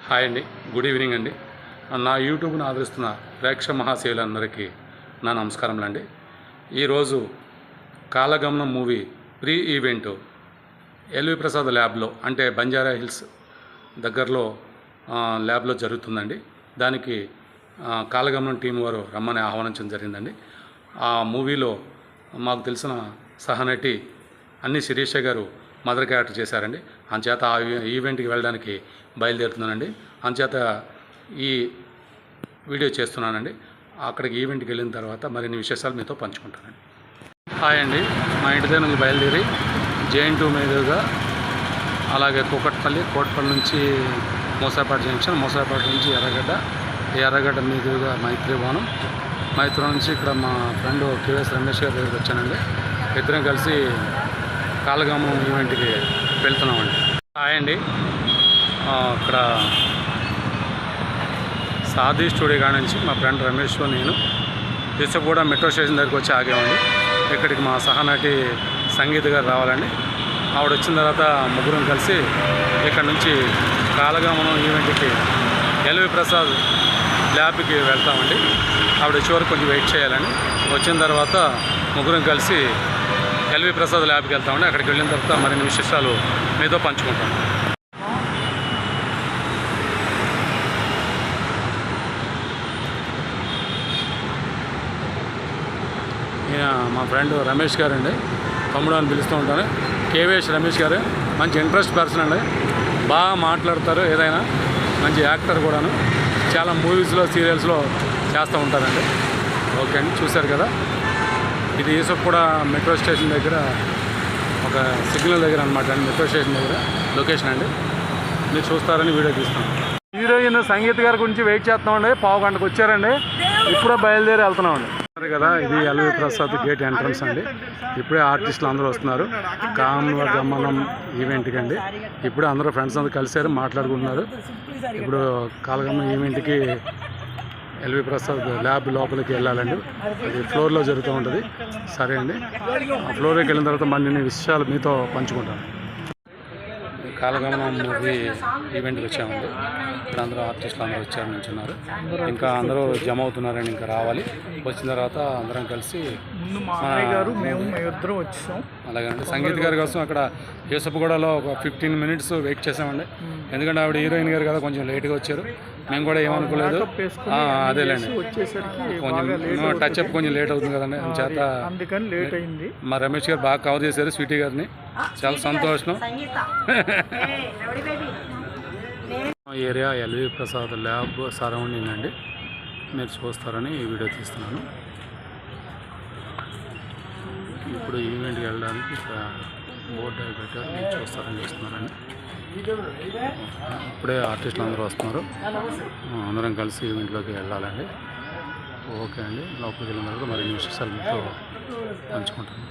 Hi అండి, good evening అండి. నా యూట్యూబ్ను ఆదరిస్తున్న ప్రేక్షక మహాశయులందరికీ నా నమస్కారములండి. ఈరోజు Kalagamanam movie pre event LV Prasad ల్యాబ్లో, అంటే బంజారా హిల్స్ దగ్గరలో ల్యాబ్లో జరుగుతుందండి. దానికి కాలగమనం టీం వారు రమ్మని ఆహ్వానించడం జరిగిందండి. ఆ మూవీలో మాకు తెలిసిన సహనటి అన్ని శిరీష గారు మదర్ క్యారెక్టర్ చేశారండి. అంచేత ఆ ఈవెంట్కి వెళ్ళడానికి బయలుదేరుతున్నానండి. అంచేత ఈ వీడియో చేస్తున్నానండి. అక్కడికి ఈవెంట్కి వెళ్ళిన తర్వాత మరిన్ని విశేషాలు మీతో పంచుకుంటానండి. హాయ్ అండి, మా ఇంటి దగ్గర నుంచి బయలుదేరి JN2 మీదుగా అలాగే కోకట్పల్లి నుంచి మూసాపేట జంక్షన్, మూసాపేట నుంచి ఎర్రగడ్డ మీదుగా మైత్రివనం నుంచి ఇక్కడ మా ఫ్రెండ్ KVS రమేష్ గారి దగ్గరికి వచ్చానండి. ఇద్దరం కలిసి కాలగమనం ఈవెంట్కి వెళ్తున్నామండి. హాయ్ అండి, ఇక్కడ సాది స్టూడియో కాడ నుంచి మా ఫ్రెండ్ రమేష్ నేను కూడా మెట్రో స్టేషన్ దగ్గరికి వచ్చి ఆగామండి. ఇక్కడికి మా సహనటి సంగీత గారు రావాలండి. ఆవిడ వచ్చిన తర్వాత ముగ్గురం కలిసి ఇక్కడ నుంచి కాలగమనం ఈవెంట్కి ఎల్వి ప్రసాద్ ల్యాబ్కి వెళ్తామండి. ఆవిడ వచ్చే వరకు కొంచెం వెయిట్ చేయాలండి. వచ్చిన తర్వాత ముగ్గురం కలిసి ఎల్వి ప్రసాద్ ల్యాబ్కి వెళ్తామండి. అక్కడికి వెళ్ళిన తర్వాత మరిన్ని విశేషాలు మీతో పంచుకుంటాం. ఈయన మా ఫ్రెండ్ రమేష్ గారు అండి, తమ్ముడు అని పిలుస్తూ ఉంటాను. KVS రమేష్ గారు మంచి ఇంట్రెస్ట్ పర్సన్ అండి, బాగా మాట్లాడతారు. ఏదైనా మంచి యాక్టర్ కూడాను, చాలా మూవీస్లో సీరియల్స్లో చేస్తూ ఉంటారండి. ఓకే అండి, చూశారు కదా, ఇది కూడా మెట్రో స్టేషన్ దగ్గర ఒక సిగ్నల్ దగ్గర అనమాట అండి. మెట్రో స్టేషన్ దగ్గర లొకేషన్ అండి. మీరు చూస్తారని వీడియో తీస్తాను. హీరోయిన్ సంగీత గారి గురించి వెయిట్ చేస్తామండి. పావు గంటకు వచ్చారండి, ఇప్పుడే బయలుదేరి వెళ్తున్నామండి. కదా, ఇది ఎల్వి ప్రసాద్ గేట్ ఎంట్రన్స్ అండి. ఇప్పుడే ఆర్టిస్టులు అందరూ వస్తున్నారు కాలగమనం ఈవెంట్కి అండి. ఇప్పుడే అందరూ ఫ్రెండ్స్ అందరూ కలిసారు, మాట్లాడుకుంటున్నారు. ఇప్పుడు కాలగమనం ఈవెంట్కి ఎల్వి ప్రసాద్ ల్యాబ్ లోపలికి వెళ్ళాలండి. అది ఫ్లోర్లో జరుగుతూ ఉంటుంది. సరే అండి, ఆ ఫ్లోర్లోకి వెళ్ళిన తర్వాత మరిన్ని విషయాలు మీతో పంచుకుంటాను. కాలగమనం మూవీ ఈవెంట్కి వచ్చామండి. ఇక్కడ అందరూ ఆర్టిస్టులు అందరూ వచ్చారు, నిల్చున్నారు. ఇంకా అందరూ జమ అవుతున్నారండి. ఇంకా రావాలి. వచ్చిన తర్వాత అందరం కలిసి వచ్చాం. అలాగేనండి, సంగీత్ గారి కోసం అక్కడ యూసఫ్గూడలో ఒక 15 minutes వెయిట్ చేసామండి. ఎందుకంటే ఆవిడ హీరోయిన్ గారు కదా, కొంచెం లేట్గా వచ్చారు. మేము కూడా ఏమనుకోలేదు. అదేలేండి, కొంచెం టచ్ అప్ కొంచెం లేట్ అవుతుంది కదండి, చేత అందుకని లేట్ అయింది. మా రమేష్ గారు బాగా కవర్ చేశారు, స్వీటీ గారిని. చాలా సంతోషం. Area LV Prasad lab surrounding అండి. మీరు చూస్తారని ఈ వీడియో తీస్తున్నాను. ఇప్పుడు ఈవెంట్కి వెళ్ళడానికి బోర్డు అవి పెట్టారు, మీరు చూస్తారని చూస్తున్నారండి. ఇప్పుడే ఆర్టిస్టులు అందరూ వస్తున్నారు. అందరం కలిసి ఈవెంట్లోకి వెళ్ళాలండి. ఓకే అండి, లోపలికి వెళ్ళిన తర్వాత మరిన్ని విశేషాలు మీతో పంచుకుంటాను.